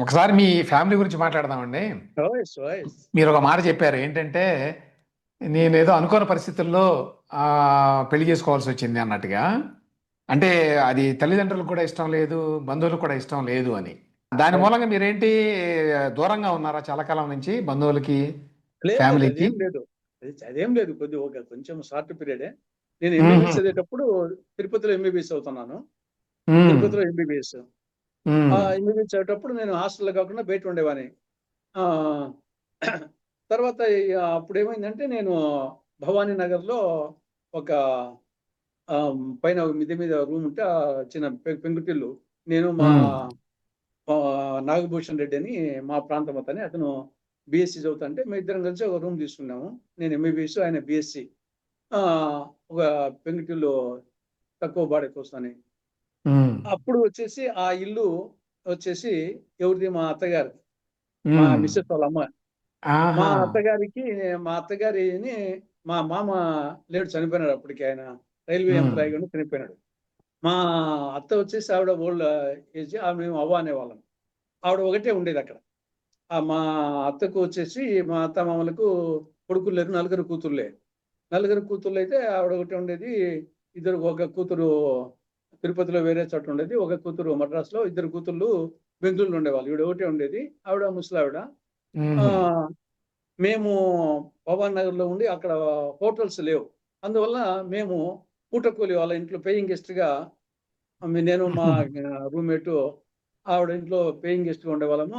ఒకసారి మీ ఫ్యామిలీ గురించి మాట్లాడదామండి. వాయిస్ వాయిస్ మీరు ఒక మాట చెప్పారు ఏంటంటే, నేనేదో అనుకోని పరిస్థితుల్లో పెళ్లి చేసుకోవాల్సి వచ్చింది అన్నట్టుగా. అంటే అది తల్లిదండ్రులకు కూడా ఇష్టం లేదు, బంధువులకు కూడా ఇష్టం లేదు అని. దాని అవును. మూలంగా మీరేంటి దూరంగా ఉన్నారా చాలా కాలం నుంచి బంధువులకి, లేదు లేదు ఫ్యామిలీకి? అదేం లేదు. అదేం లేదు. కొంచెం షార్ట్ పీరియడే. నేను హుహు. ఎంబీబీఎస్ చదివేటప్పుడు తిరుపతిలో ఎంబీబీఎస్ అవుతున్నాను. హ్మ్. తిరుపతిలో ఎంబీబీఎస్. హ్మ్. ఎంబీబీఎస్ చదివేటప్పుడు నేను హాస్టల్‌లో కాకుండా బయట ఉండేవాడిని. ఆహ్, తర్వాత అప్పుడేమైందంటే నేను భవానీ నగర్‌లో ఒక పైన మిద్దె మీద రూమ్ ఉంటే చిన్న పెంకుటిల్లు. నేను మా హ్మ్. నాగభూషణ్ రెడ్డి అని మా ప్రాంతం అతని. అతను బీఎస్సీ చదువుతుంటే మేమిద్దరం కలిసి ఒక రూమ్ తీసుకున్నాము. నేను ఎంబీబీఎస్, ఆయన బీఎస్సీ. ఒక పెంకుటిల్లు తక్కువ బాడెకొస్తని. హ్మ్. అప్పుడు వచ్చేసి ఆ ఇల్లు వచ్చేసి ఎవరిది? మా అత్తగారిది. మా హ్మ్. మిసెస్ వాళ్ళ అమ్మ. మా ఆహా! అత్తగారికి మా అత్తగారిని మా మామ లేడు, చనిపోయినాడు అప్పటికి. ఆయన రైల్వే హ్మ్. ఎంప్లాయీగా ఉండి చనిపోయినాడు. మా అత్త వచ్చేసి ఆవిడ ఓల్డ్ ఏజ్. మేము అవ్వ అనేవాళ్ళం. ఆవిడ ఒకటే ఉండేదక్కడ. మా అత్తకు వచ్చేసి మా అత్తమామలకు కొడుకులు లేరు. నలుగురు కూతుళ్ళే. నలుగురు కూతుళ్ళైతే ఆవిడ ఒకటే ఉండేది. ఒక కూతురు తిరుపతిలో వేరే చోట ఉండేది. ఒక కూతురు మద్రాసులో, ఇద్దరు కూతుళ్ళు బెంగుళూరులో ఉండేవాళ్ళు. ఈవిడ ఒకటే ఉండేది. ఆవిడ ముసలావిడ. హుహు. ఆహ్, మేము భవానీ నగర్‌లో ఉండి అక్కడ హోటల్స్ లేవు. అందువల్ల మేము పూట కూలి వాళ్ళ ఇంట్లో పేయింగ్ గెస్ట్‌గా నేను మా రూమ్‌మేటు ఆవిడ ఇంట్లో పేయింగ్ గెస్ట్‌గా ఉండేవాళ్ళము.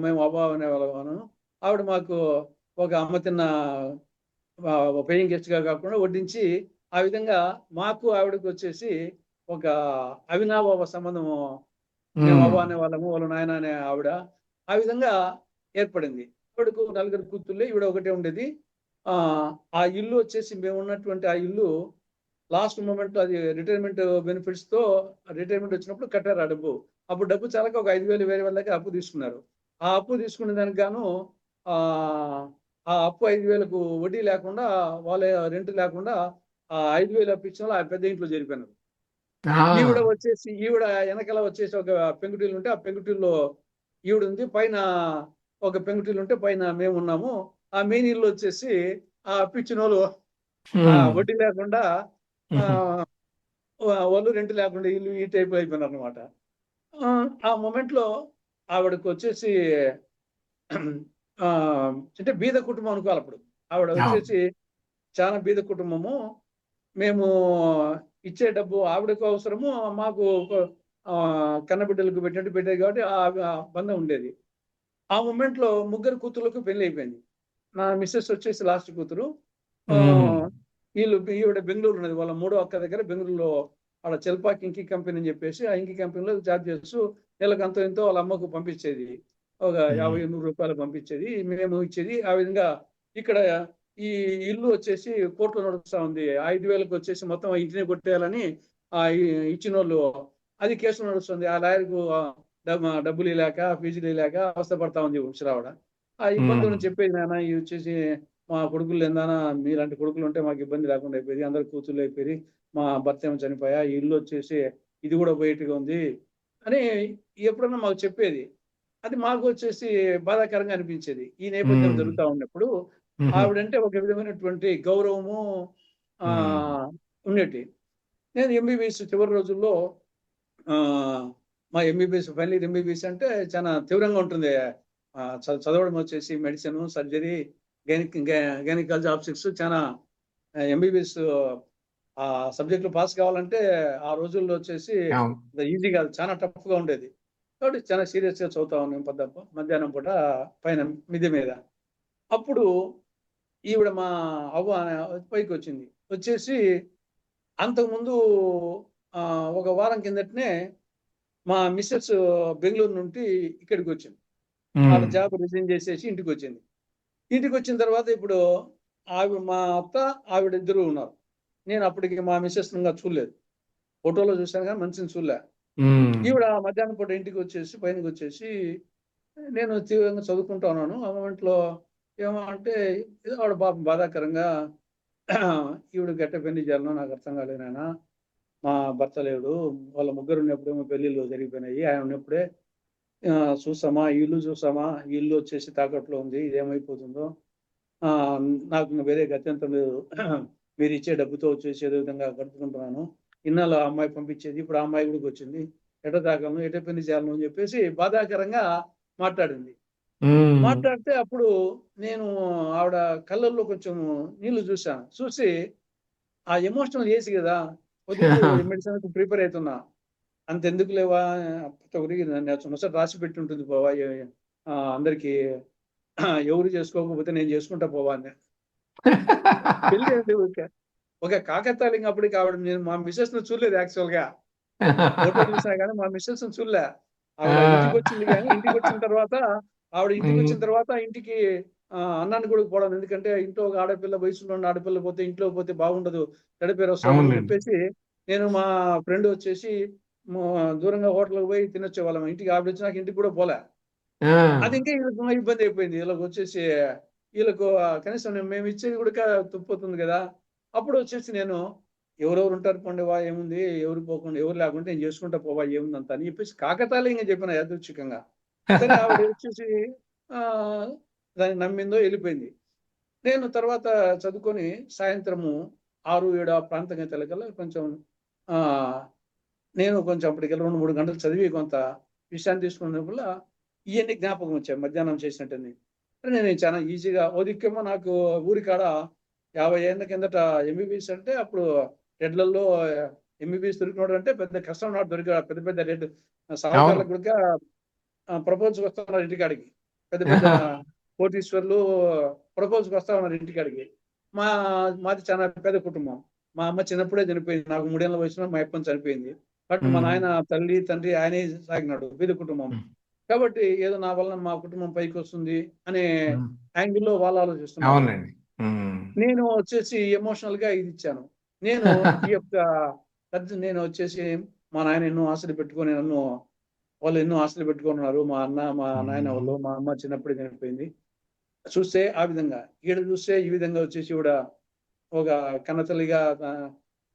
మేము అవ్వ అనేవాళ్ళము. ఆవిడ మాకు ఒక అమ్మ తిన్న పేయింగ్ గెస్ట్‌గా కాకుండా వడ్డించి, ఆ విధంగా మాకు ఆవిడకొచ్చేసి ఒక అవినాభావ సంబంధము. మేము హ్మ్. అవ్వ అనేవాళ్ళము. వాళ్ళ నాయన అనే ఆవిడ. ఆ విధంగా ఏర్పడింది. ఆవిడకు నలుగురు కూతుళ్ళే. ఈవిడ ఒకటే ఉండేది. ఆహ్, ఆ ఇల్లు వచ్చేసి మేమున్నటువంటి ఆ ఇల్లు లాస్ట్ మొమెంట్‌లో అది రిటైర్మెంట్ బెనిఫిట్స్‌తో రిటైర్మెంట్ వచ్చినప్పుడు కట్టారు ఆ డబ్బు. అప్పుడు డబ్బు చాలక ఒక 5,000 వేరే వాళ్ళ దగ్గర అప్పు తీసుకున్నారు. ఆ అప్పు తీసుకునే దానికి గాను ఆహ్, ఆ అప్పు 5,000కు వడ్డీ లేకుండా, వాళ్ళే రెంట్ లేకుండా 5,000 అప్పిచ్చినోళ్ళు ఆ పెద్ద ఇంట్లో చేరిపోయినారు. ఆ! ఈవిడ ఎనకాల వచ్చేసి ఒక పెంకుటిల్లు ఉంటే, ఆ పెంకుటిల్లులో ఈవిడుంది. పైన ఒక పెంకుటిల్లు ఉంటే పైన మేమున్నాము. ఆ మెయిన్ ఇల్లు వచ్చేసి ఆ అప్పిచ్చినోళ్ళు హ్మ్. వడ్డీ లేకుండా హుహు. ఆహ్, వాళ్ళు రెంట్ లేకుండా ఇల్లు ఈ టైప్‌లో అయిపోయినారనమాట. ఆ మొమెంట్‌లో ఆవిడకొచ్చేసి అంటే బీద కుటుంబం అనుకోవాలప్పుడు. ఆవిడ అవును. వచ్చేసి చాలా బీద కుటుంబము. మేము ఇచ్చే డబ్బు ఆవిడకు అవసరము, మాకు కన్నబిడ్డలకు పెట్టినట్టు పెట్టేది కాబట్టి ఆ బంధం ఉండేది. ఆ మొమెంట్‌లో ముగ్గురు కూతుర్లకు పెళ్లయిపోయింది. నా మిసెస్ వచ్చేసి లాస్ట్ కూతురు. హ్మ్. ఆహ్, ఈవిడ బెంగుళూరులో ఉన్నది. వాళ్ళ మూడో అక్క దగ్గర బెంగుళూరులో ఆడ చెల్పాకి ఇంకి కంపెనీ అని చెప్పేసి, ఆ ఇంకి కంపెనీలో జాబ్ చేస్తూ నెలకు అంతో ఇంతో వాళ్ళ అమ్మకు పంపించేది. ఒక రూ. హ్మ్. 50, 100 పంపించేది. మేము ఇచ్చేది. ఆ విధంగా ఇక్కడ ఈ ఇల్లు వచ్చేసి కోర్ట్‌లో నడుస్తా ఉంది. 5,000కి వచ్చేసి మొత్తం ఆ ఇంటినే కొట్టేయాలని ఆహ్, ఇ ఇచ్చినోళ్ళు అది కేసు నడుస్తుంది. ఆ లాయర్‌కు డబ్బులియ్యలేక, ఫీజులియ్యలేక అవస్థ పడతా ఉంది ముసలావిడ. ఆ హ్మ్. ఇబ్బందులను చెప్పేది, నాన్న ఇవి వచ్చేసి మా కొడుకులు లేందాన మీలాంటి కొడుకులుంటే మాకు ఇబ్బంది లేకుండా అయిపోయేది. అందరు కూతుర్లు అయిపోయి, మా భర్త ఏమో చనిపోయా. ఈ ఇల్లు వచ్చేసి ఇది కూడా పోయేట్టుగా ఉంది అని ఎప్పుడన్నా మాకు చెప్పేది. అది మాకు వచ్చేసి బాధాకరంగా అనిపించేది. ఈ నేపథ్యం హ్మ్. జరుగుతా ఉన్నప్పుడు హుహు. ఆవిడంటే ఒక విధమైనటువంటి గౌరవము హ్మ్. ఆహ్, ఉండేటివి. నేను ఎంబీబీఎస్ చివరి రోజుల్లో మా ఎంబీబీఎస్ ఫైనల్ ఇయర్ ఎంబీబీఎస్ అంటే చాలా తీవ్రంగా ఉంటుంది. చదవడం వచ్చేసి మెడిసిను, సర్జరీ, గైనకాలజీ ఆబ్స్టెటిక్స్ చాలా ఎంబీబీఎస్ సబ్జెక్ట్‌లో పాస్ కావాలంటే ఆ రోజుల్లో వచ్చేసి అవును. అంత ఈజీ కాదు. చాలా టఫ్‌గా ఉండేది. కాబట్టి చాలా సీరియస్‌గా చదువుతా ఉన్నాం మధ్యాహ్నం పూట పైన మిద్దె మీద. అప్పుడు ఈవిడ మా అవ్వ పైకొచ్చింది. వచ్చేసి అంతకుముందు ఒక వారం కిందటనే మా మిసెస్ బెంగుళూరు నుండి ఇక్కడికొచ్చింది. ఆడ హ్మ్. జాబ్ రిజైన్ చేసేసి ఇంటికొచ్చింది. ఇంటికొచ్చిన తర్వాత ఇప్పుడు మా అత్త, ఆవిడ ఇద్దరు ఉన్నారు. నేను అప్పటికి మా మిసెస్‌ని ఇంగా చూడలేదు. ఫోటోలో చూసాను గానీ మనిషిని చూడలే. హ్మ్. ఈవిడ మధ్యాహ్నం పూట ఇంటికొచ్చేసి పైనకొచ్చేసి నేను తీవ్రంగా చదువుకుంటా ఉన్నాను. ఆ మొమెంట్‌లో ఏమో అంటే ఏదో ఆవిడ పాపం బాధాకరంగా ఈవిడకి ఎట్టా పెళ్లి చేయాలనో నాకు అర్థం కాలేదు నాయన. మా భర్త లేడు. వాళ్ళ ముగ్గురు ఉన్నప్పుడేమో పెళ్ళిళ్ళు జరిగిపోయినాయి. ఆయన ఉన్నప్పుడే చూసామా ఈ ఇల్లు చూసామా, ఈ ఇల్లు వచ్చేసి తాకట్లో ఉంది, ఇదేమైపోతుందో, ఆ నాకు ఇంక వేరే గత్యంతరం లేదు. మీరు ఇచ్చే డబ్బుతో వచ్చేసి ఏదో విధంగా గడుపుకుంటున్నాను. ఇన్నాళ్ళు ఆ అమ్మాయి పంపించేది, ఇప్పుడు ఆ అమ్మాయి కూడా వచ్చింది, ఎట తాగలను, ఎట పెళ్లి చేయాలను అని చెప్పేసి బాధాకరంగా మాట్లాడింది. ఉమ్. మాట్లాడితే అప్పుడు నేను ఆవిడ కళ్ళల్లో కొంచెం నీళ్లు చూశాను. చూసి ఆ ఎమోషనల్ ఏజ్ కదా, వదులుకు మెడిసిన్ ప్రిపేర్ అవుతున్నా. అంతెందుకు లేవా, ముసట రాసి పెట్టి ఉంటుంది పోవా, అందరికి ఎవరు చేసుకోకపోతే నేను చేసుకుంటా పోవా అని. పెళ్లి అంటే ఒక కాకతాళీయంగా అప్పటికి ఆవిడ, నేను మా మిస్సెస్ ను చూడలేదు యాక్చువల్ గా. ఫోటో చూసినా కానీ మా మిస్సెస్ ను చూడలే. ఆ. ఆవిడ ఇంటికి వచ్చింది, కానీ ఇంటికి వచ్చిన తర్వాత ఉమ్. ఇంటికి అన్నాన్ని కూడా పోవడం. ఎందుకంటే ఇంట్లో ఒక ఆడపిల్ల, వయసులో ఉన్న ఆడపిల్ల పోతే, ఇంట్లో పోతే బాగుండదు, చెడ్డ పేరు వస్తుంది అని అవునులేండి. చెప్పేసి నేను మా ఫ్రెండ్ వచ్చేసి దూరంగా హోటల్కి పోయి తినొచ్చేవాళ్ళం. ఇంటికి ఆవిడ వచ్చి నాకు ఇంటికి కూడా పోలే. అది ఆ. ఇంకా వీళ్ళకి ఇబ్బంది అయిపోయింది. వీళ్ళకి వచ్చేసి వీళ్ళకు కనీసం మేము ఇచ్చేది కూడా తుప్పోతుంది కదా. అప్పుడు వచ్చేసి నేను, ఎవరెవరు ఉంటారు పండువా, ఏముంది, ఎవరు పోకుండా, ఎవరు లేకుంటే నేను చేసుకుంటా పోవా, ఏముంది అంత అని చెప్పేసి కాకతాళీయంగా చెప్పిన యాదృచ్ఛికంగా. సరే ఆవిడ వచ్చేసి ఆ దాన్ని నమ్మిందో వెళ్ళిపోయింది. నేను తర్వాత చదువుకొని సాయంత్రము 6, 7 ఆ ప్రాంతంగా తెలకల్లా కొంచెం ఆ నేను కొంచెం అప్పటికి 2, 3 గంటలు చదివి కొంత విశ్రాంతి తీసుకున్నప్పుడు ఇవన్నీ జ్ఞాపకం వచ్చాయి, మధ్యాహ్నం చేసినట్టని. నేను చాలా ఈజీగా ఓ దిక్కేమో నాకు ఊరికాడ 50 ఏళ్ల కిందట ఎంబీబీఎస్ అంటే అప్పుడు రెడ్లలో ఎంబీబీఎస్ దొరికినోడు అంటే పెద్ద కష్టం, నాడు దొరికాడు. పెద్ద పెద్ద రెడ్ అవును. సావుకారులకు కూడా ప్రపోజ్కి వస్తా ఉన్నారు ఇంటికాడికి. పెద్ద పెద్ద కోటీశ్వర్లు ప్రపోజ్కి వస్తా ఉన్నారు ఇంటికాడికి. మా మాది చాలా పేద కుటుంబం. మా అమ్మ చిన్నప్పుడే చనిపోయింది. నాకు 3 ఏళ్ల వయసులో మా అప్పని చనిపోయింది. బట్ మా ఉమ్. నాయన తల్లి, తండ్రి ఆయనే సాగినాడు, పేద కుటుంబం. ఉమ్. కాబట్టి ఏదో నా వలన మా కుటుంబం పైకి వస్తుంది అనే ఉమ్. యాంగిల్లో వాళ్ళు ఆలోచిస్తున్నారు. అవునండి. ఉమ్. నేను వచ్చేసి ఎమోషనల్ గా ఇది ఇచ్చాను. నేను ఈ యొక్క నేను వచ్చేసి మా నాయన ఎన్నో ఆశలు పెట్టుకొని వాళ్ళు ఎన్నో ఆశలు పెట్టుకున్నారు. మా అన్న, మా నాయన ఉమ్. వాళ్ళు, మా అమ్మ చిన్నప్పుడే చనిపోయింది. చూస్తే ఆ విధంగా, ఈడ చూస్తే ఈ విధంగా వచ్చేసి ఈవిడ ఒక కన్నతల్లిగా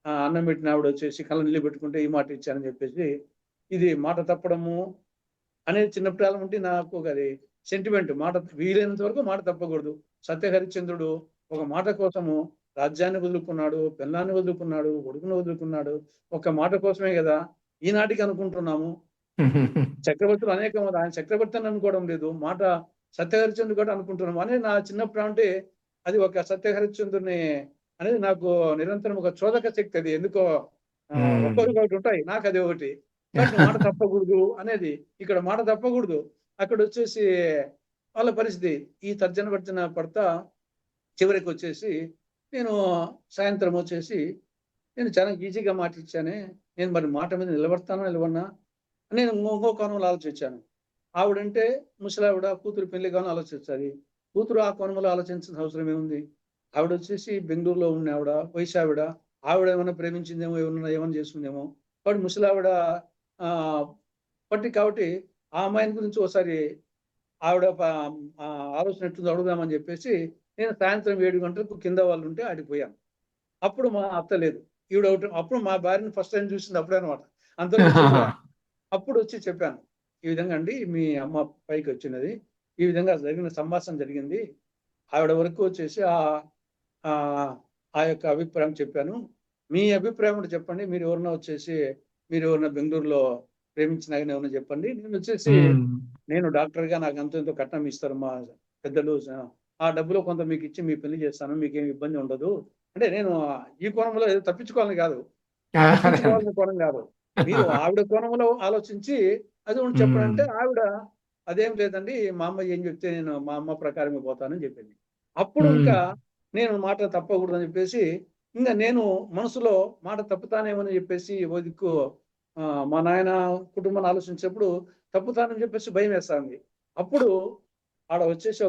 అన్నం పెట్టిన ఆవిడ వచ్చేసి కళ్ళ నీళ్ళు పెట్టుకుంటే ఈ మాట ఇచ్చానని చెప్పేసి, ఇది మాట తప్పడము అనేది చిన్నప్పుడు ఉంటే నాకు అది సెంటిమెంట్. మాట వీలైనంత వరకు మాట తప్పకూడదు. సత్య హరిశ్చంద్రుడు ఒక మాట కోసము రాజ్యాన్ని వదులుకున్నాడు, పెళ్ళాన్ని వదులుకున్నాడు, కొడుకుని వదులుకున్నాడు. ఒక మాట కోసమే కదా ఈనాటికి అనుకుంటున్నాము. చక్రవర్తులు అనేక మంది, ఆయన చక్రవర్తి అని అనుకోవడం లేదు, మాట సత్య హరిశ్చంద్రుడు కూడా అనుకుంటున్నాం అనేది నా చిన్నప్పుడు. అంటే అది ఒక సత్య హరిశ్చంద్రుని అనేది నాకు నిరంతరం ఒక చోదక శక్తి. అది ఎందుకో ఉమ్. ఒక్కొక్కరికి ఒకటి ఉంటాయి, నాకు అది ఒకటి. కాబట్టి మాట తప్పకూడదు అనేది, ఇక్కడ మాట తప్పకూడదు. అక్కడ వచ్చేసి వాళ్ళ పరిస్థితి, ఈ తర్జన భర్జన పడతా చివరికి వచ్చేసి నేను సాయంత్రం వచ్చేసి నేను చాలా ఈజీగా మాట ఇచ్చానే, నేను మరి మాట మీద నిలబడతానా నిలబడినా నేను ఇంకో కోణంలో ఆలోచించాను. ఆవిడంటే ముసలావిడ, కూతురు పెళ్లి కానీ ఆలోచించాలి. కూతురు ఆ కోణంలో ఆలోచించాల్సిన అవసరం ఏముంది? ఆవిడ వచ్చేసి బెంగళూరులో ఉన్న ఆవిడ, వయసావిడ. ఆవిడ ఏమైనా ప్రేమించిందేమో, ఏమన్నా చేసుకుందేమో. కాబట్టి ముసలావిడ ఆ కాబట్టి ఆ అమ్మాయిని గురించి ఒకసారి ఆవిడ ఆలోచన ఎట్లుందో అడుగుదామని చెప్పేసి నేను సాయంత్రం 7 గంటలకు కింద వాళ్ళు ఉంటే ఆడిపోయాను. అప్పుడు మా అత్త లేదు. ఈవిడ ఒకటి, అప్పుడు మా భార్యని ఫస్ట్ టైం చూసింది అప్పుడే అనమాట. అంతవరకు చూడలే. అప్పుడు వచ్చి చెప్పాను, ఈ విధంగా అండి మీ అమ్మ పైకి వచ్చినది, ఈ విధంగా జరిగిన సంభాషణ జరిగింది. ఆవిడ వరకు వచ్చేసి ఆ యొక్క అభిప్రాయం చెప్పాను. మీ అభిప్రాయం కూడా చెప్పండి. మీరు ఎవరన్నా బెంగళూరులో ప్రేమించిన ఆయన ఏమన్నా చెప్పండి. నేను వచ్చేసి ఉమ్. నేను డాక్టర్గా నాకు అంతో ఇంతో కట్నం ఇస్తారు మా పెద్దలు. ఆ డబ్బులో కొంత మీకు ఇచ్చి మీ పెళ్లి చేస్తాను, మీకేం ఇబ్బంది ఉండదు. అంటే నేను ఈ కోణంలో ఏదో తప్పించుకోవాలని కాదు, తప్పించుకోవాలని కోణం కాదు. మీరు ఆవిడ కోణంలో ఆలోచించి అది ఒకటి చెప్పండి ఉమ్. అంటే, ఆవిడ అదేం లేదండి, మా అమ్మ ఏం చెప్తే నేను మా అమ్మ ప్రకారమే పోతానని చెప్పింది. అప్పుడు ఉమ్. ఇంకా నేను మాట తప్పకూడదు అని చెప్పేసి, ఇంకా నేను మనసులో మాట తప్పుతానేమని చెప్పేసి ఓ దిక్కు మా నాయన కుటుంబాన్ని ఆలోచించినప్పుడు తప్పుతానని చెప్పేసి భయం వేస్తుంది. అప్పుడు ఆడ వచ్చేసి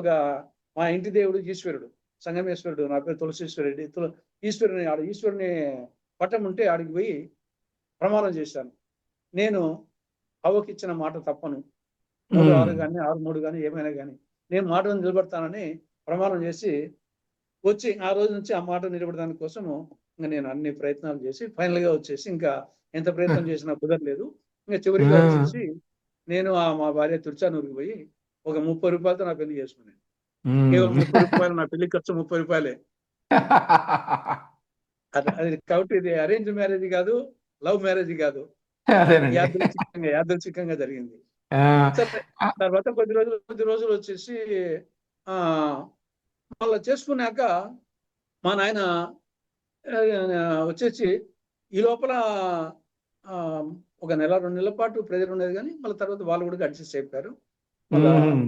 మా ఇంటి దేవుడు ఈశ్వరుడు, సంగమేశ్వరుడు, నా పేరు తులసీశ్వరుడు. ఈశ్వరుని పట్టం ఉంటే ఆడికి పోయి ప్రమాణం చేశాను. నేను అవ్వకిచ్చిన మాట తప్పను. 3:6 ఉమ్. కానీ 6:3 కానీ ఏమైనా కానీ నేను మాటను నిలబడతానని ప్రమాణం చేసి వచ్చి, ఆ రోజు నుంచి ఆ మాట నిలబడడానికి కోసము ఇంకా నేను అన్ని ప్రయత్నాలు చేసి ఫైనల్ గా వచ్చేసి, ఇంకా ఎంత ప్రయత్నం చేసినా కుదరలేదు. ఇంకా చివరిగా వచ్చేసి నేను మా భార్య తుర్చానూరుకి పోయి ఒక 30 రూపాయలతో నా పెళ్లి చేసుకున్నాను. ఉమ్. కేవలం 30 రూపాయలు, నా పెళ్లి ఖర్చు 30 రూపాయలే. అది కాబట్టి ఇది అరేంజ్ మ్యారేజ్ కాదు, లవ్ మ్యారేజ్ కాదు, అదేనండి. యాదృచ్ఛికంగా జరిగింది. ఆ, సరే, ఆ, తర్వాత కొద్ది రోజులు వచ్చేసి ఆ మళ్ళీ చేసుకున్నాక మా నాయన వచ్చేసి ఈ లోపల ఆ, ఒక నెల 2 నెలల పాటు ప్రెజర్ ఉండేది, కానీ మళ్ళీ తర్వాత వాళ్ళు కూడా అడ్జస్ట్ అయిపోయారు. మళ్ళీ ఉమ్.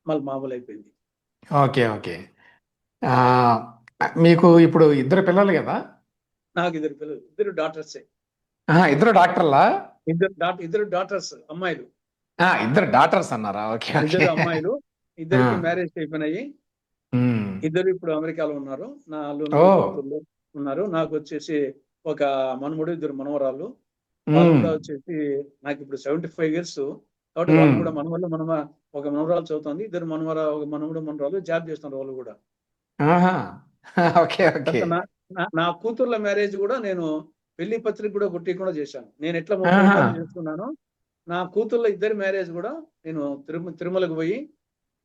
మళ్ళీ మామూలు అయిపోయింది. Okay, okay. ఆ, మీకు ఇప్పుడు ఇద్దరు పిల్లలు కదా? నాకు 2 పిల్లలు, 2 డాటర్సే. ఇద్దరు డాక్టర్లా? ఇద్దరు డాటర్స్, అమ్మాయిలు. ఇద్దరు డాక్టర్స్ అన్నారా? Okay, okay. 2 అమ్మాయిలు, ఆ, ఇద్దరికి మ్యారేజ్ అయిపోయినాయి. ఉమ్. ఇద్దరు ఇప్పుడు అమెరికాలో ఉన్నారు. నా ఓ. అల్లుళ్ళు కూతుళ్ళు ఉన్నారు. నాకు వచ్చేసి ఒక మనుమడు, 2 మనవరాళ్ళు. వాళ్ళు ఉమ్. కూడా వచ్చేసి నాకు ఇప్పుడు 75 years. కాబట్టి వాళ్ళు కూడా ఒక మనవరాలు చదువుతుంది, 2 ఒక మనవడు మనవరాలు జాబ్ చేస్తున్నారు వాళ్ళు కూడా. ఆహా. Okay, okay. తర్వాత నా కూతుర్ల మ్యారేజ్ కూడా నేను పెళ్లి పత్రిక కూడా కొట్టకుండా చేశాను. నేను ఎట్లా 30 ఆహా. రూపాయలు చేసుకున్నానో, నా కూతుర్ల ఇద్దరి మ్యారేజ్ కూడా నేను తిరుమలకు పోయి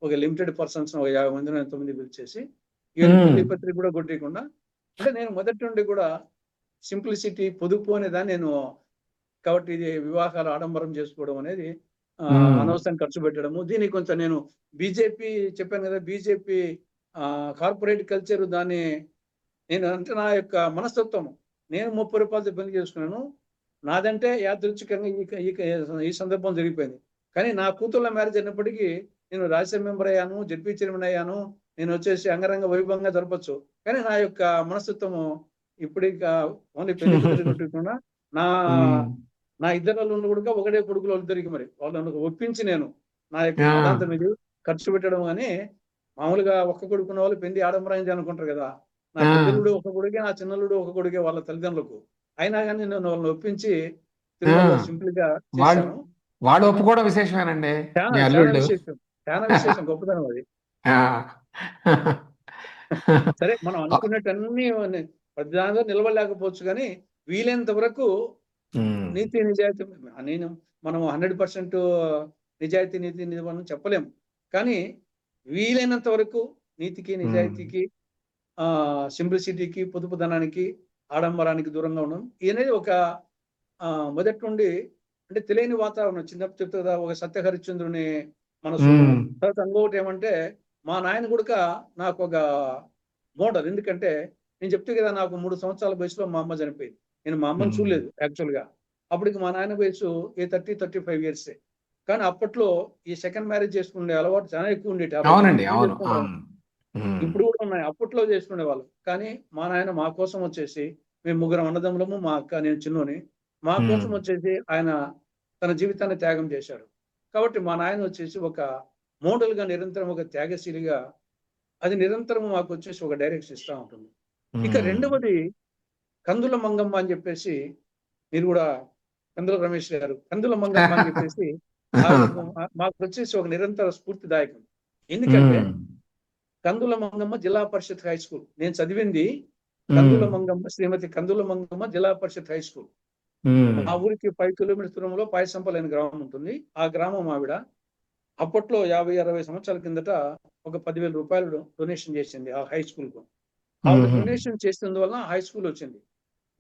ఒక లిమిటెడ్ పర్సన్స్ ఒక 50 మంది 9 పిలిచేసి పెళ్లి పత్రిక కూడా కొట్టకుండా, అంటే నేను మొదటి నుండి కూడా సింప్లిసిటీ, పొదుపు అనే దాన్ని నేను, కాబట్టి ఇది వివాహాలు ఆడంబరం చేసుకోవడం అనేది అనవసరం ఖర్చు పెట్టడము. దీనికి కొంచెం నేను బీజేపీ చెప్పాను కదా, బీజేపీ కార్పొరేట్ కల్చర్, దాన్ని నేను అంటే నా యొక్క మనస్తత్వం. నేను 30 రూపాయలతో పెళ్లి చేసుకున్నాను. నాదంటే యాదృచ్ఛికంగా ఈ సందర్భం జరిగిపోయింది. కానీ నా కూతుర్ల మ్యారేజ్ అయినప్పటికీ నేను రాజ్యసభ మెంబర్ అయ్యాను, జడ్పీ చైర్మన్ అయ్యాను. నేను వచ్చేసి అంగరంగ వైభవంగా జరపచ్చు. కానీ నా యొక్క మనస్తత్వము ఇప్పుడు ఓన్లీ పెళ్లి కుదిరి కొట్టుకున్నా, నా ఇద్దరు వాళ్ళు కూడా ఒకటే కొడుకులు ఇద్దరికి, మరి వాళ్ళని ఒప్పించి నేను నా యొక్క సిద్ధాంతం ఇది ఖర్చు పెట్టడం. అని మామూలుగా ఒక్క కొడుకున్న వాళ్ళు పెళ్లి ఆడంబరాయింది అనుకుంటారు కదా. నా పెద్దలుడు ఒక కొడుకే, నా చిన్నలుడు ఒక కొడుకే వాళ్ళ తల్లిదండ్రులకు. అయినా కానీ నేను వాళ్ళని ఒప్పించి తిరుమలలో సింపుల్ గా చేశాను. వాడు ఒప్పుకోవడం విశేషమేనండి. చాలా విశేషం, గొప్పతనం అది. సరే, మనం అనుకున్నట్టన్నీ ప్రతిదానిలో నిలవలేకపోవచ్చు, కానీ వీలైనంత వరకు నీతి నిజాయితీ, మనం 100% నిజాయితీ నీతి నిజమని చెప్పలేము, కానీ వీలైనంత వరకు నీతికి, నిజాయితీకి, సింప్లిసిటీకి, పొదుపుదనానికి, ఆడంబరానికి దూరంగా ఉండడం అనేది ఒక మొదటి నుండి, అంటే తెలియని వాతావరణం. చిన్నప్పుడు చెప్తే కదా, ఒక సత్యహరిశ్చంద్రుని మనసు. తర్వాత ఇంకొకటి ఏమంటే, మా నాయన కూడా నాకు ఒక మోడల్. ఎందుకంటే నేను చెప్తే కదా, నాకు 3 సంవత్సరాల వయసులో మా అమ్మ చనిపోయింది. నేను మా అమ్మని చూడలేదు యాక్చువల్గా. అప్పటికి మా నాయన వయసు 35 years. కానీ అప్పట్లో ఈ సెకండ్ మ్యారేజ్ చేసుకునే అలవాటు చాలా ఎక్కువ ఉండేది. ఇప్పుడు కూడా ఉన్నాయి, అప్పట్లో చేసుకునే వాళ్ళు. కానీ మా నాయన మా కోసం వచ్చేసి, మేము 3 అన్నదమ్ములము, మా అక్క, నేను చిన్నోని, మా కోసం వచ్చేసి ఆయన తన జీవితాన్ని త్యాగం చేశాడు. కాబట్టి మా నాయన వచ్చేసి ఒక మోడల్ గా, నిరంతరం ఒక త్యాగశీలిగా, అది నిరంతరం మాకు వచ్చేసి ఒక డైరెక్షన్ ఇస్తూ ఉంటుంది. ఇక రెండవది కందుల మంగమ్మ అని చెప్పేసి, మీరు కూడా కందుల రమేష్ గారు, కందుల మంగమ్మ అని చెప్పేసి మాకు వచ్చేసి ఒక నిరంతర స్ఫూర్తిదాయకం. ఎందుకంటే కందుల మంగమ్మ జిల్లా పరిషత్ హై స్కూల్, నేను చదివింది కందుల మంగమ్మ, శ్రీమతి కందుల మంగమ్మ జిల్లా పరిషత్ హై స్కూల్. ఆ ఊరికి 5 కిలోమీటర్ల దూరంలో పాయసంపల్లి అనే గ్రామం ఉంటుంది. ఆ గ్రామం ఆవిడ అప్పట్లో 50-60 సంవత్సరాల కిందట ఒక 10,000 రూపాయలు డొనేషన్ చేసింది ఆ హై స్కూల్ కు. ఆవిడ డొనేషన్ చేసినందువల్ల హై స్కూల్ వచ్చింది.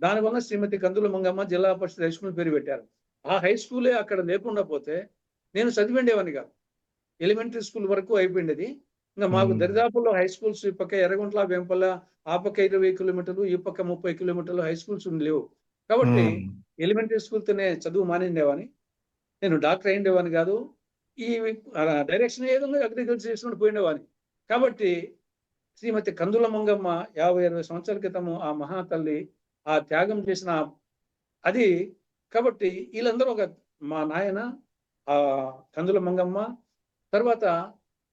దానివల్ల శ్రీమతి కందుల మంగమ్మ జిల్లా పరిషత్ హై స్కూల్ పేరు పెట్టారు. ఆ హై స్కూలే అక్కడ లేకుండా పోతే నేను చదివిండేవాడిని కాదు. ఎలిమెంటరీ స్కూల్ వరకు అయిపోయింది. ఇంకా మాకు దరిదాపుల్లో హై స్కూల్స్ ఈ పక్క ఎర్రగుంట్ల, వేంపల్ల, ఆ పక్క 20 కిలోమీటర్లు, ఈ పక్క 30 కిలోమీటర్లు హై స్కూల్స్ లేవు. కాబట్టి ఎలిమెంటరీ స్కూల్తోనే చదువు మానిండేవాని. నేను డాక్టర్ అయ్యిండేవాని కాదు. ఈ డైరెక్షన్ ఏదో అగ్రికల్చర్ చేసుకుంటూ పోయిండేవాని. కాబట్టి శ్రీమతి కందుల మంగమ్మ 50-60 సంవత్సరాల క్రితము ఆ మహాతల్లి ఆ త్యాగం చేసిన అది. కాబట్టి వీళ్ళందరూ మా నాయన, ఆ కందుల మంగమ్మ, తర్వాత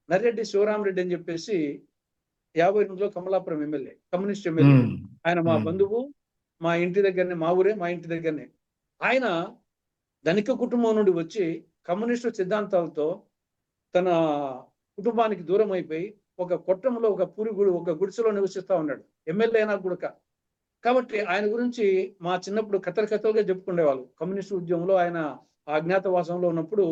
నర్రెడ్డి శివరామరెడ్డి అని చెప్పేసి 52లో కమలాపురం ఎమ్మెల్యే, కమ్యూనిస్ట్ ఎమ్మెల్యే. ఆయన మా బంధువు, మా ఇంటి దగ్గరనే, మా ఊరే, మా ఇంటి దగ్గరనే. ఆయన ధనిక కుటుంబం నుండి వచ్చి కమ్యూనిస్టు సిద్ధాంతాలతో తన కుటుంబానికి దూరం అయిపోయి ఒక కొట్టంలో ఒక గుడిసెలో నివసిస్తా ఉన్నాడు, ఎమ్మెల్యే అయినా కూడా. కాబట్టి ఆయన గురించి మా చిన్నప్పుడు కథలుగా చెప్పుకునేవాళ్ళు. కమ్యూనిస్టు ఉద్యమంలో ఆయన అజ్ఞాతవాసంలో ఉన్నప్పుడు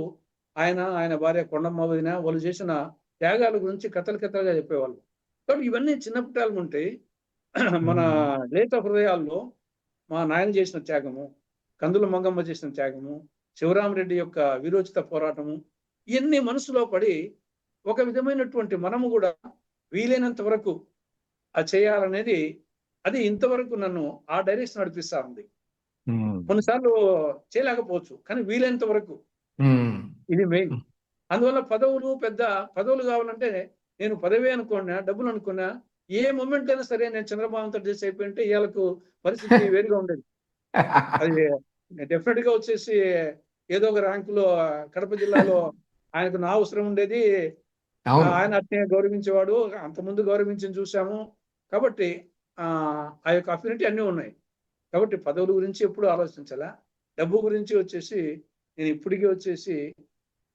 ఆయన భార్య కొండమ్మ వదిన వాళ్ళు చేసిన త్యాగాల గురించి కథలుగా చెప్పేవాళ్ళు. కాబట్టి ఇవన్నీ చిన్నపిట్టాలు ఉంటాయి. మన ఉమ్, లేత హృదయాల్లో మా నాయన చేసిన త్యాగము, కందుల మంగమ్మ చేసిన త్యాగము, శివరామరెడ్డి యొక్క వీరోచిత పోరాటము, ఇవన్నీ మనసులో పడి ఒక విధమైనటువంటి మనము కూడా వీలైనంత వరకు అది చేయాలనేది, అది ఇంతవరకు నన్ను ఆ డైరెక్షన్ నడిపిస్తా ఉంది. ఉమ్, కొన్నిసార్లు చేయలేకపోవచ్చు, కానీ వీలైనంత వరకు ఉమ్, ఇది మెయిన్. అందువల్ల పెద్ద పదవులు కావాలంటే నేను పదవి అనుకున్నా, డబ్బులు అనుకున్నా, ఏ మూమెంట్ అయినా సరే నేను చంద్రబాబు తోటి చేసి అయిపోయింటే ఇవాళకు పరిస్థితి వేరుగా ఉండేది. అది డెఫినెట్ గా వచ్చేసి ఏదో ఒక ర్యాంకులో కడప జిల్లాలో ఆయనకు నా అవసరం ఉండేది. అవును. ఆయన అట్నే గౌరవించేవాడు, అంతకుముందు గౌరవించి చూసాము. కాబట్టి ఆ యొక్క అఫినిటీ అన్నీ ఉన్నాయి. కాబట్టి పదవుల గురించి ఎప్పుడు ఆలోచించాలా. డబ్బు గురించి వచ్చేసి నేను ఇప్పటికీ వచ్చేసి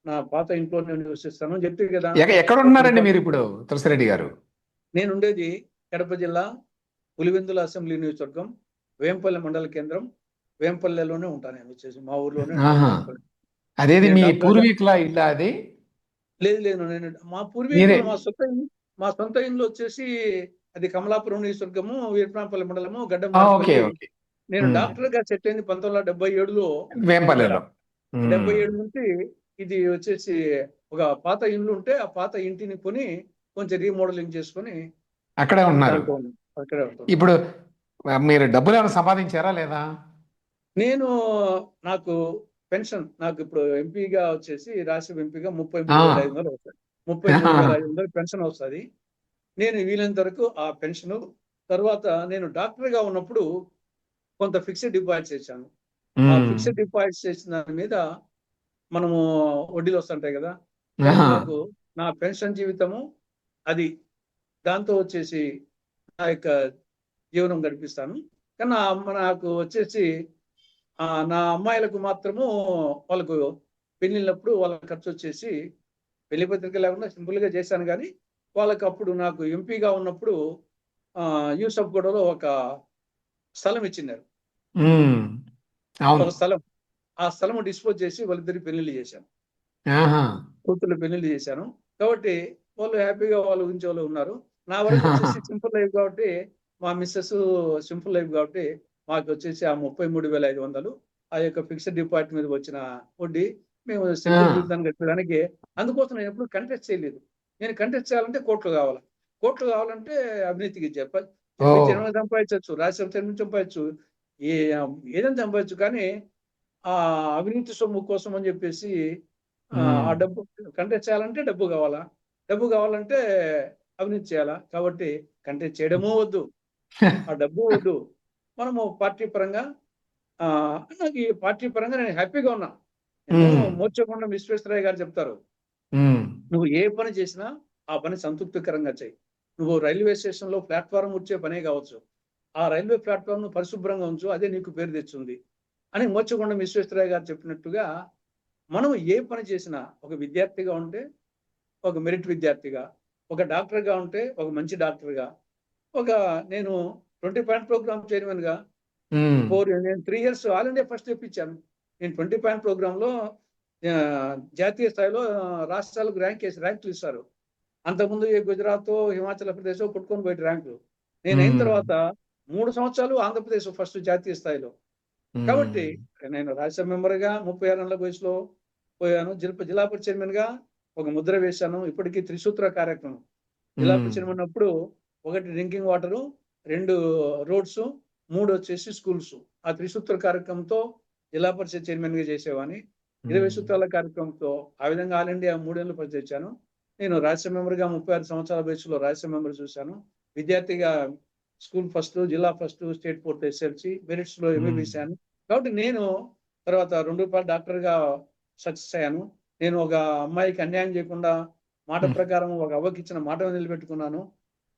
నా పాత ఇంట్లోనే నివసిస్తాను అని చెప్తే కదా. ఎక్కడ ఉంటున్నారండి మీరు ఇప్పుడు, తులసిరెడ్డి గారు? నేను ఉండేది కడప జిల్లా పులివెందుల అసెంబ్లీ నియోజకవర్గం, వేంపల్లి మండల కేంద్రం, వేంపల్లెలోనే ఉంటాను. నేను వచ్చేసి మా ఊర్లోనే ఉంటాను, ఆహా. వేంపల్లి. అదేది నేను మీ డాక్టర్గా. పూర్వీకుల ఇల్లా అది? లేదు, నేను మా మీరే? పూర్వీకులు మా సొంత ఇల్లు వచ్చేసి అది కమలాపురం నియోజకవర్గము, వీరప్రాంపల్లి మండలము, గడ్డం ఓకే, మారిపల్లి. ఓకే. నేను ఉమ్, డాక్టర్గా సెట్ అయింది 1977లో ఇక్కడ. వేంపల్లెలో. ఉమ్, 77 నుంచి ఇది వచ్చేసి ఒక పాత ఇల్లు ఉంటే ఆ పాత ఇంటిని కొని కొంచెం రీమోడలింగ్ చేసుకొని అక్కడే ఉన్నారు. దాంట్లో ఉన్నాను. అక్కడే ఉంటున్నాను. ఇప్పుడు మీరు డబ్బులు ఏమైనా సంపాదించారా లేదా? నేను నాకు పెన్షన్, నాకు ఇప్పుడు ఎంపీగా వచ్చేసి రాష్ట్ర ఎంపీగా ఆ. 33,500 వస్తుంది. 33,500 పెన్షన్ వస్తుంది. నేను వీలైనంత వరకు ఆ పెన్షన్ తర్వాత నేను డాక్టర్గా ఉన్నప్పుడు కొంత ఫిక్స్డ్ డిపాజిట్ చేశాను. ఆ ఉమ్, ఫిక్స్డ్ డిపాజిట్ చేసిన దాని మీద మనము వడ్డీలు వస్తుంటాయి కదా. కాబట్టి ఆహా. నాకు నా పెన్షన్ జీవితము అది, దాంతో వచ్చేసి నా యొక్క జీవనం గడిపిస్తాను. కానీ నాకు వచ్చేసి నా అమ్మాయిలకు మాత్రము వాళ్ళకు పెళ్ళిళ్ళప్పుడు వాళ్ళ ఖర్చు వచ్చేసి పెళ్లి పత్రిక లేకుండా సింపుల్ గా చేశాను. కానీ వాళ్ళకి అప్పుడు నాకు ఎంపీగా ఉన్నప్పుడు యూసఫ్ గూడలో ఒక స్థలం ఇచ్చినారు. ఉమ్, అవును. ఒక స్థలం, ఆ స్థలం డిస్పోజ్ చేసి వాళ్ళిద్దరి పెళ్లిళ్ళు చేశాను, ఆహా. కూతుర్లు పెళ్లిళ్ళు చేశాను. కాబట్టి వాళ్ళు హ్యాపీగా వాళ్ళు ఊహించే వాళ్ళు ఉన్నారు. నా వరకు వచ్చేసి సింపుల్ లైఫ్ కాబట్టి, మా మిస్సెస్ సింపుల్ లైఫ్ కాబట్టి మాకు వచ్చేసి ఆ 33,500 ఆ యొక్క ఫిక్స్డ్ డిపాజిట్ మీద వచ్చిన వడ్డీ మేము ఆ. సింపుల్ జీవితాన్ని గడిపేదానికి. అందుకోసం నేను ఎప్పుడు కంటెస్ట్ చేయలేదు. నేను కంటెస్ట్ చేయాలంటే కోట్లు కావాలి. కోట్లు కావాలంటే అవినీతికి ఓ. జనం సంపాదించవచ్చు, రాజ్యం సంపాదించు, ఏ ఏదైనా సంపాదించు. కానీ ఆ అవినీతి సొమ్ము కోసం అని చెప్పేసి ఆ ఉమ్. డబ్బు కంటెస్ట్ చేయాలంటే డబ్బు కావాలా, డబ్బు కావాలంటే అవినీతి చేయాలా. కాబట్టి కంటెస్ట్ చేయడము వద్దు, ఆ డబ్బు వద్దు. మనము పార్టీ పరంగా ఆ నాకు ఈ పార్టీ పరంగా నేను హ్యాపీగా ఉన్నా. నేను ఉమ్, మోర్చకొండ విశ్వేశ్వరయ్య గారు చెప్తారు, ఉమ్, నువ్వు ఏ పని చేసినా ఆ పని సంతృప్తికరంగా చేయి. నువ్వు రైల్వే స్టేషన్ లో ప్లాట్ఫారం వచ్చే పనే కావచ్చు, ఆ రైల్వే ప్లాట్ఫామ్ ను పరిశుభ్రంగా ఉంచు, అదే నీకు పేరు తెచ్చుంది అని మోర్చకొండ విశ్వేశ్వరయ్య గారు చెప్పినట్టుగా మనం ఏ పని చేసినా, ఒక విద్యార్థిగా ఉంటే ఒక మెరిట్ విద్యార్థిగా, ఒక డాక్టర్గా ఉంటే ఒక మంచి డాక్టర్గా, ఒక నేను 20 పాయింట్ ప్రోగ్రామ్ చైర్మన్ గా ఉమ్, నేను 3 ఇయర్స్ ఆల్ ఇండియా ఫస్ట్ తెప్పించాను. నేను 20 పాయింట్ ప్రోగ్రామ్ లో జాతీయ స్థాయిలో రాష్ట్రాలకు ర్యాంకులు ఇస్తారు. అంతకుముందు ఈ గుజరాత్, హిమాచల్ ప్రదేశ్ కొట్టుకొని పోయి ర్యాంకులు. నేను అయిన ఉమ్, తర్వాత 3 సంవత్సరాలు ఆంధ్రప్రదేశ్ ఫస్ట్ జాతీయ స్థాయిలో. కాబట్టి ఉమ్, నేను రాజ్యసభ మెంబర్గా 36 ఏళ్ల వయసులో పోయాను. జిల్లా పరిషత్ చైర్మన్ గా ఒక ముద్ర వేశాను. ఇప్పటికీ త్రిసూత్ర కార్యక్రమం. జిల్లా ఉమ్, పరిషత్ చైర్మన్ అప్పుడు 1 డ్రింకింగ్ వాటర్, 2 రోడ్స్, 3 వచ్చేసి స్కూల్స్. ఆ త్రిసూత్ర కార్యక్రమంతో జిల్లా పరిషత్ చైర్మన్ గా చేసేవాడిని. 20 ఉమ్, సూత్రాల కార్యక్రమంతో ఆ విధంగా ఆల్ ఇండియా 3 ఏళ్ళు పనిచేశాను. నేను రాజ్యసభ మెంబర్గా 36 సంవత్సరాల వయసులో రాజ్యసభ మెంబర్ చూశాను. విద్యార్థిగా స్కూల్ ఫస్ట్, జిల్లా first, state fourth SLC, merits లో ఎంబీబీఎస్ అయ్యాను. కాబట్టి నేను తర్వాత 2 రూపాయలు డాక్టర్గా సక్సెస్ అయ్యాను. నేను ఒక అమ్మాయికి అన్యాయం చేయకుండా మాట ఉమ్. ప్రకారం ఒక అవ్వకి ఇచ్చిన మాట నిలబెట్టుకున్నాను.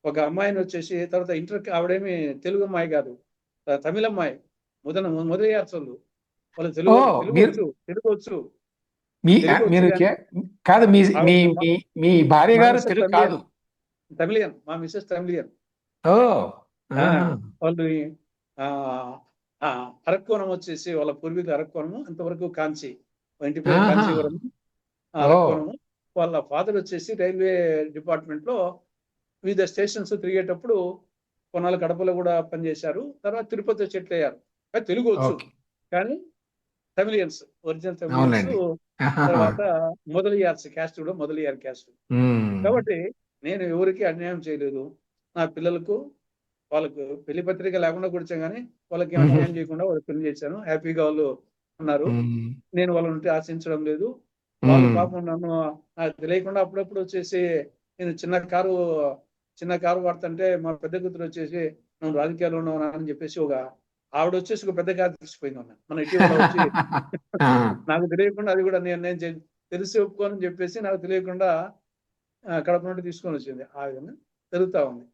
ఒక అమ్మాయిని వచ్చేసి తర్వాత ఆవిడేమి తెలుగు అమ్మాయి కాదు, తమిళ అమ్మాయి, మొదలయ్యారు. వాళ్ళు ఓ. తెలుగు మీరు వచ్చు, తెలుగు వచ్చు, మీ తెలుగు వచ్చు మీరు కానీ కాదు, మీ మీ ఆవిడ మీ మీ భార్య మా గారు మిస్సెస్ తెలుగు కాదు? తమిళియన్, మా మిస్సెస్ తమిళియన్. ఓ. ఆ ఆహా. వాళ్ళు ఆ ఆ అరక్కోణం వచ్చేసి వాళ్ళ పూర్వీకులు అరక్కోణము, అంతవరకు కాంచి. ఇంటి పేరు ఆహా. కాంచీవరం, ఓ. లక్కవరము. వాళ్ళ ఫాదర్ వచ్చేసి రైల్వే డిపార్ట్మెంట్ లో వివిధ స్టేషన్స్ తిరిగేటప్పుడు కొన్నాళ్ళు కడపలో కూడా పనిచేశారు. తర్వాత తిరుపతి సెటిల్ అయ్యారు. కానీ తెలుగు వచ్చు, ఓకే. కానీ తమిళియన్స్, ఒరిజినల్ తమిళియన్స్. అవునండి. ఆహాహా. తర్వాత మొదలయ్యార్స్ క్యాస్ట్ కూడా మొదలయ్యారు క్యాస్ట్. ఉమ్. కాబట్టి నేను ఎవరికి అన్యాయం చేయలేదు. నా పిల్లలకు వాళ్ళకు పెళ్లి పత్రిక లేకుండా కూర్చాం, కానీ వాళ్ళకి ఏం అన్యాయం చేయకుండా వాళ్ళకి పెళ్లి చేశాను. హ్యాపీగా వాళ్ళు ఉన్నారు. ఉమ్. నేను వాళ్ళ నుండి ఆశించడం లేదు. వాళ్ళు ఉమ్. పాపం నన్ను నాకు తెలియకుండా అప్పుడప్పుడు వచ్చేసి నేను చిన్న కారు వాడుతుంటే మా పెద్ద కూతురు వచ్చేసి నువ్వు రాజకీయాల్లో ఉన్నావు అని చెప్పేసి ఆవిడ వచ్చేసి ఒక పెద్ద కారు తీసుకుపోయింది మన ఇటీవల వచ్చి. ఆ. నాకు తెలియకుండా అది కూడా నేను తెలిసి ఒప్పుకోనని చెప్పేసి నాకు తెలియకుండా కడప నుండి తీసుకొని వచ్చింది. ఆ విధంగా జరుగుతా ఉంది.